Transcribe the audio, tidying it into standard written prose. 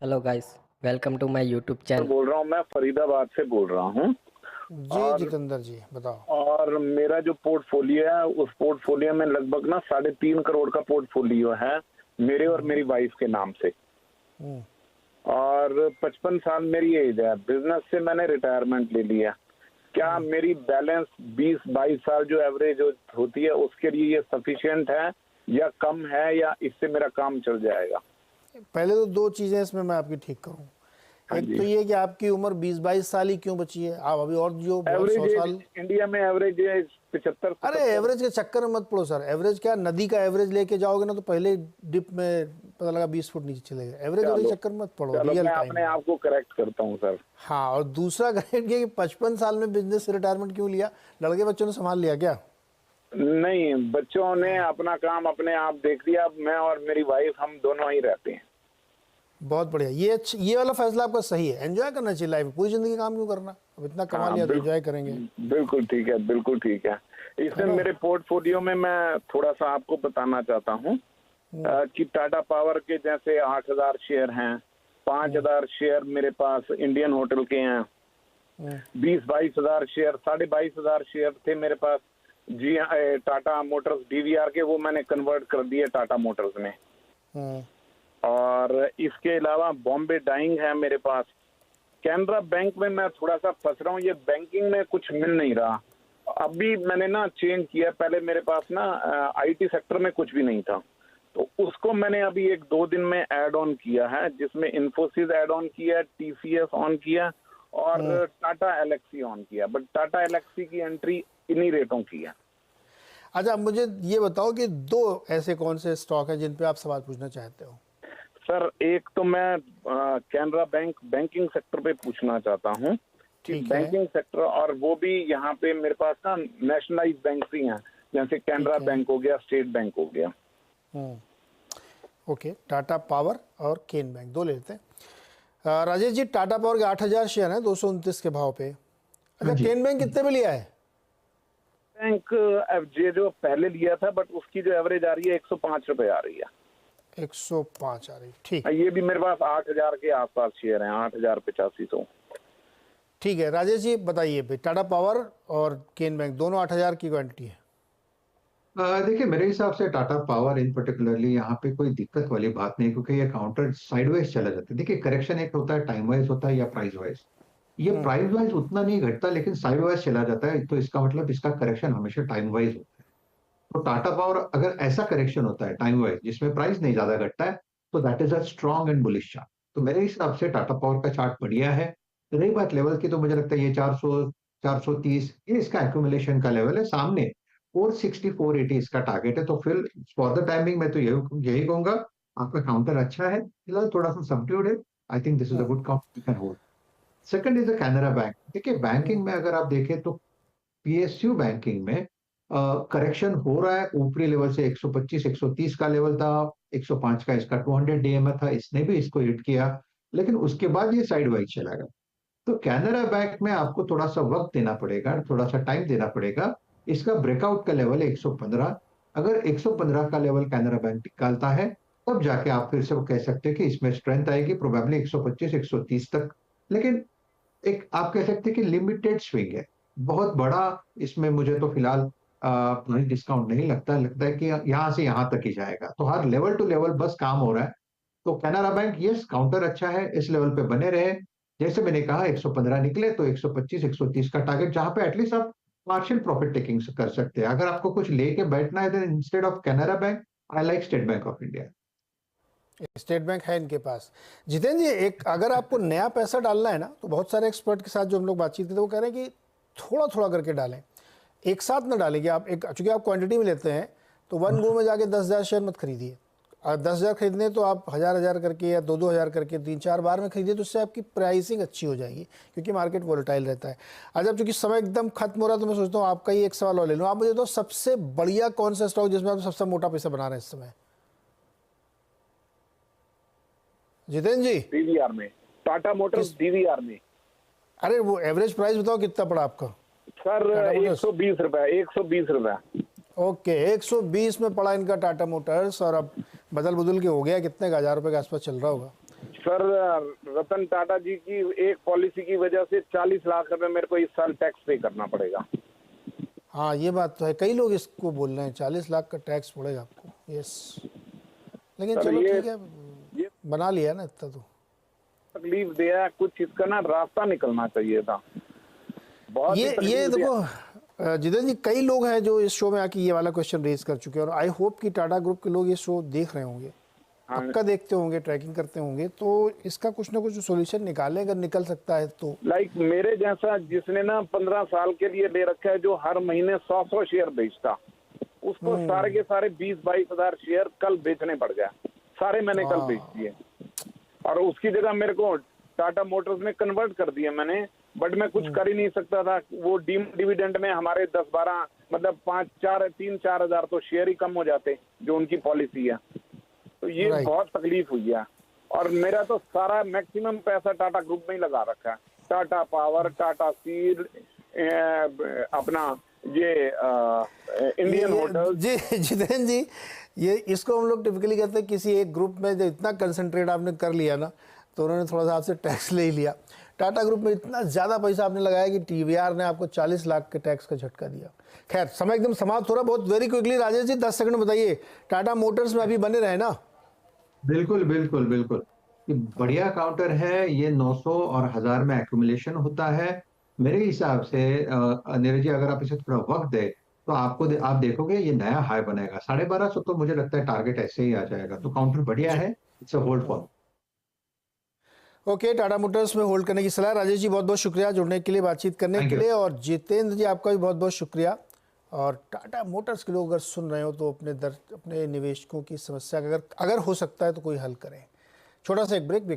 Hello guys, welcome to my YouTube channel. बोल रहा हूँ, मैं फरीदाबाद से बोल रहा हूँ। जी और जितेंद्र जी बताओ। और मेरा जो पोर्टफोलियो है उस पोर्टफोलियो में लगभग ना 3.5 करोड़ का पोर्टफोलियो है मेरे और मेरी वाइफ के नाम से। हम्म, और 55 साल मेरी एज है। बिजनेस से मैंने रिटायरमेंट ले लिया। क्या मेरी बैलेंस 20-22 साल जो एवरेज होती है उसके लिए ये सफिशिएंट है या कम है, या इससे मेरा काम चल जाएगा? पहले तो दो चीज़ें इसमें मैं आपकी ठीक करूं। हाँ एक जी। तो ये कि आपकी उम्र 20-22 साल ही क्यों बची है, आप अभी और जो बहुत एवरेज 100 एज साल। इंडिया में एवरेज एज 75। अरे एवरेज के चक्कर में मत पड़ो सर। एवरेज क्या, नदी का एवरेज लेके जाओगे ना तो पहले डिप में पता लगा 20 फुट नीचे चले गए। एवरेज वाले चलो चक्कर में मत पड़ो, चलो, रियल मैं टाइम अपने में। आप को करेक्ट करता हूँ सर। हाँ, और दूसरा करेक्ट ये कि 55 साल में बिजनेस से रिटायरमेंट क्यों लिया? लड़के बच्चों ने संभाल लिया क्या? नहीं, बच्चों ने अपना काम अपने आप देख लिया। अब मैं और मेरी वाइफ हम दोनों ही रहते हैं। बहुत बढ़िया। ये वाला फैसला आपका सही है। एंजॉय करना चाहिए लाइफ, पूरी जिंदगी काम क्यों करना? अब इतना कमा हाँ, लिया तो एंजॉय करेंगे, बिल्कुल ठीक है, बिल्कुल ठीक है। है इसमें ना? मेरे पोर्टफोलियो में मैं थोड़ा सा आपको बताना चाहता हूँ कि टाटा पावर के जैसे 8,000 शेयर हैं, 5,000 शेयर मेरे पास इंडियन होटल के हैं, 20-22 हजार शेयर, 22,500 शेयर थे मेरे पास जी टाटा मोटर्स डीवीआर के, वो मैंने कन्वर्ट कर दिए टाटा मोटर्स में। हम्म, और इसके अलावा बॉम्बे डाइंग है मेरे पास। कैनरा बैंक में मैं थोड़ा सा फंस रहा हूँ, ये बैंकिंग में कुछ मिल नहीं रहा। अभी मैंने ना चेंज किया। पहले मेरे पास ना आईटी सेक्टर में कुछ भी नहीं था, तो उसको मैंने अभी 1-2 दिन में ऐड ऑन किया है, जिसमें इन्फोसिस ऐड ऑन किया, टीसीएस ऑन किया और टाटा एलेक्सी ऑन किया। बट टाटा एलेक्सी की एंट्री इन्हीं रेटों की है। अच्छा, अब मुझे ये बताओ कि दो ऐसे कौन से स्टॉक हैं जिन पे आप सवाल पूछना चाहते हो? सर, एक तो मैं कैनरा बैंक बैंकिंग सेक्टर पे पूछना चाहता हूँ कि ठीक है, बैंकिंग सेक्टर, और वो भी यहाँ पे मेरे पास ना नेशनलाइज बैंक ही हैं, जैसे कैनरा ठीक है। बैंक हो गया, स्टेट बैंक हो गया। ओके, टाटा पावर और केन बैंक दो ले लेते हैं। राजेश जी, टाटा पावर के 8,000 शेयर हैं 229 के भाव पे। अच्छा, हाँ जी। केन बैंक कितने पे लिया है? बैंक ये जो पहले लिया था, बट उसकी जो एवरेज आ रही है 105 रुपए आ रही है। 105 आ रही, ठीक। ये भी मेरे पास 8,000 के आसपास शेयर हैं, 8,085। ठीक है राजेश जी, बताइए भाई, टाटा पावर और केन बैंक दोनों 8,000 की क्वांटिटी है। देखिए, मेरे हिसाब से टाटा पावर इन पर्टिकुलरली यहाँ पे कोई दिक्कत वाली बात नहीं, क्योंकि ये काउंटर साइडवेज चला जाता है। देखिए, करेक्शन एक होता है टाइम वाइज होता है या प्राइस वाइज। ये प्राइस वाइज उतना नहीं घटता, लेकिन साइड वाइज चला जाता है, तो इसका मतलब इसका करेक्शन हमेशा टाइम वाइज होता है। तो टाटा पावर अगर ऐसा करेक्शन होता है टाइम वाइज जिसमें प्राइस नहीं ज्यादा घटता है, तो that is a strong and bullish chart. तो मेरे हिसाब से टाटा पावर का चार्ट बढ़िया है। रही बात लेवल की, तो मुझे लगता है ये 400 430 ये इसका एक्यूमुलेशन का लेवल है। सामने 460 480 इसका टारगेट है। तो फिर फॉर द टाइमिंग मैं तो यही कहूंगा, आपका काउंटर अच्छा है, फिलहाल थोड़ा सा सबड्यूड है। I think this is a good counter, you can hold. Second is the Canara bank. देखिए, बैंकिंग में अगर आप देखें तो पीएसयू बैंकिंग में करेक्शन हो रहा है ऊपरी लेवल से। 125 130 का लेवल था, 105 का इसका 200 डीएमए था, इसने भी इसको हिट किया, लेकिन उसके बाद ये साइड वाइज चला गया। तो कैनरा बैंक में आपको थोड़ा सा वक्त देना पड़ेगा, थोड़ा सा टाइम देना पड़ेगा। इसका ब्रेकआउट का लेवल है 115। अगर 115 का लेवल कैनरा बैंक निकालता है, तब जाके आप फिर से वो कह सकते हैं कि इसमें स्ट्रेंथ आएगी, प्रोबेबली 125 130 तक। लेकिन एक आप कह सकते हैं कि लिमिटेड स्विंग है, बहुत बड़ा इसमें मुझे तो फिलहाल प्राइस डिस्काउंट नहीं लगता। लगता है कि यहाँ से यहाँ तक ही जाएगा, तो हर लेवल टू लेवल बस काम हो रहा है। तो कैनरा बैंक, यस, काउंटर अच्छा है, इस लेवल पे बने रहे। जैसे मैंने कहा 115 निकले तो 125 130 का टारगेट, जहां पे एटलीस्ट आप पार्शियल प्रॉफिट टेकिंग कर सकते हैं। अगर आपको कुछ लेके बैठना है, then instead of Canara Bank, I like State Bank of India. State Bank है इनके पास। जितेंद्र जी, एक अगर आपको नया पैसा डालना है ना, तो बहुत सारे एक्सपर्ट के साथ जो हम लोग बातचीत करते हैं वो कह रहे हैं कि थोड़ा थोड़ा करके डालें, एक साथ ना डालें। कि आप एक, चूंकि आप क्वांटिटी में लेते हैं, तो वन गो में जाके 10,000 शेयर मत खरीदिए। और 10,000 खरीदने तो आप 1,000 करके या 2-2 हज़ार करके 3-4 बार में खरीदिए, तो उससे आपकी प्राइसिंग अच्छी हो जाएगी, क्योंकि मार्केट वोलेटाइल रहता है। आज अब चूंकि समय एकदम खत्म हो रहा है, तो मैं सोचता हूँ आपका ही एक सवाल और ले लूँ। आप मुझे तो सबसे बढ़िया कौन सा स्टॉक जिसमें आप सबसे मोटा पैसा बना रहे हैं इस समय? जितेंद्र जी, डीवीआर में, टाटा मोटर्स डीवीआर में। अरे वो एवरेज प्राइस बताओ कितना पड़ा आपका? सर, टाटा मोटर्स 120 रुपए, 120 रुपए। ओके, 120 में पड़ा इनका टाटा मोटर्स, और अब बदल बदल के हो गया कितने का, 1,000 रुपये के आसपास चल रहा होगा। सर रतन टाटा जी की एक पॉलिसी की वजह से 40 लाख रुपए मेरे को इस साल टैक्स पे करना पड़ेगा। हाँ ये बात तो है, कई लोग इसको बोल रहे हैं 40 लाख का टैक्स पड़ेगा आपको। यस, लेकिन सर चलो ये ठीक है, ये बना लिया ना इतना तो। तकलीफ दिया है, कुछ इसका ना रास्ता निकलना चाहिए था। बहुत ही ये तकलीफ दिया। देखो जितेंद्र जी, कई लोग हैं जो इस शो में आके ये वाला क्वेश्चन रेज कर चुके हैं, और आई होप कि टाटा ग्रुप के लोग ये शो देख रहे होंगे, हाँ। पक्का देखते होंगे, ट्रैकिंग करते होंगे, तो इसका कुछ ना कुछ सोल्यूशन निकालें अगर निकल सकता है तो। लाइक मेरे जैसा जिसने ना 15 साल के लिए ले रखा है, जो हर महीने 100 शेयर बेचता, उसको सारे के सारे 20-22 हजार शेयर कल बेचने पड़ गया। सारे मैंने कल बेच दिए, और उसकी जगह मेरे को टाटा मोटर्स में कन्वर्ट कर दिया मैंने, बट मैं कुछ कर ही नहीं सकता था। वो डिविडेंड में हमारे 10-12 मतलब 3-4 हजार तो शेयर ही कम हो जाते, जो उनकी पॉलिसी है। तो ये बहुत तकलीफ हुई है, और मेरा तो सारा मैक्सिमम पैसा टाटा ग्रुप में ही लगा रखा है। टाटा पावर, टाटा स्टील, अपना ये इंडियन होटल। जी जितेंद्र जी, ये इसको हम लोग टिपिकली कहते हैं, किसी एक ग्रुप में जब इतना कंसंट्रेट आपने कर लिया ना, तो उन्होंने थोड़ा सा आपसे टैक्स ले ही लिया। टाटा ग्रुप में इतना ज़्यादा पैसा आपने लगाया कि टीवीआर ने आपको 40 लाख के टैक्स का झटका दिया। खैर, समय एकदम समाप्त हो रहा, बहुत very quickly Rajesh ji 10 second बताइए, टाटा मोटर्स में अभी बने रहे ना? बिल्कुल बिल्कुल बिल्कुल, ये बढ़िया काउंटर है। ये 900 और 1000 में एक्यूमुलेशन होता है। मेरे हिसाब से नीरज जी, अगर आप इसे थोड़ा वक्त दे तो आप देखोगे ये नया हाई बनेगा। 1250 तो मुझे लगता है टारगेट ऐसे ही आ जाएगा। तो काउंटर बढ़िया है, it's a hold for. Okay, Tata Motors में होल्ड करने की सलाह। राजेश जी बहुत बहुत शुक्रिया जुड़ने के लिए, बातचीत करने के लिए, और जितेंद्र जी आपका भी बहुत बहुत शुक्रिया। और टाटा मोटर्स के लोग अगर सुन रहे हो तो अपने निवेशकों की समस्या का अगर हो सकता है तो कोई हल करें। छोटा सा एक ब्रेक भी